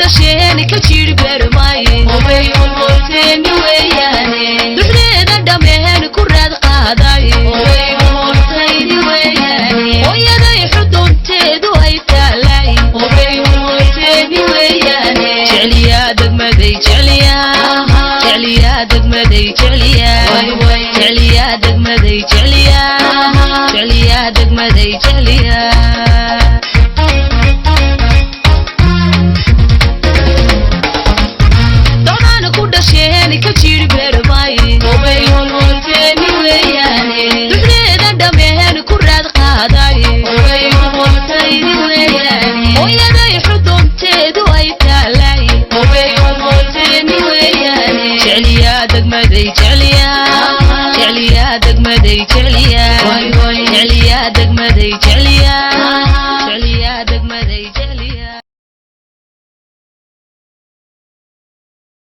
dhasheen ka jiri beermaaye obayul horteeni weeyaane duxdeeda dhameen ku raad qaaday obayul horteeni weeyaane hooyaday xudunteedu ay taalay obayul horteeni weeyaane jecliyaa degmaday jecliyaa degmaday jecliyaa degmaday jecliyaa degmaday ka jiri beermaaye obayul horteeni weeyaane duxdeeda dhameen ku raad qaaday obayul horteeni weeyaane hooyaday xudunteedu ay taalay obayul horteeni weeyaane jecliyaa degmaday jecliyaa degmaday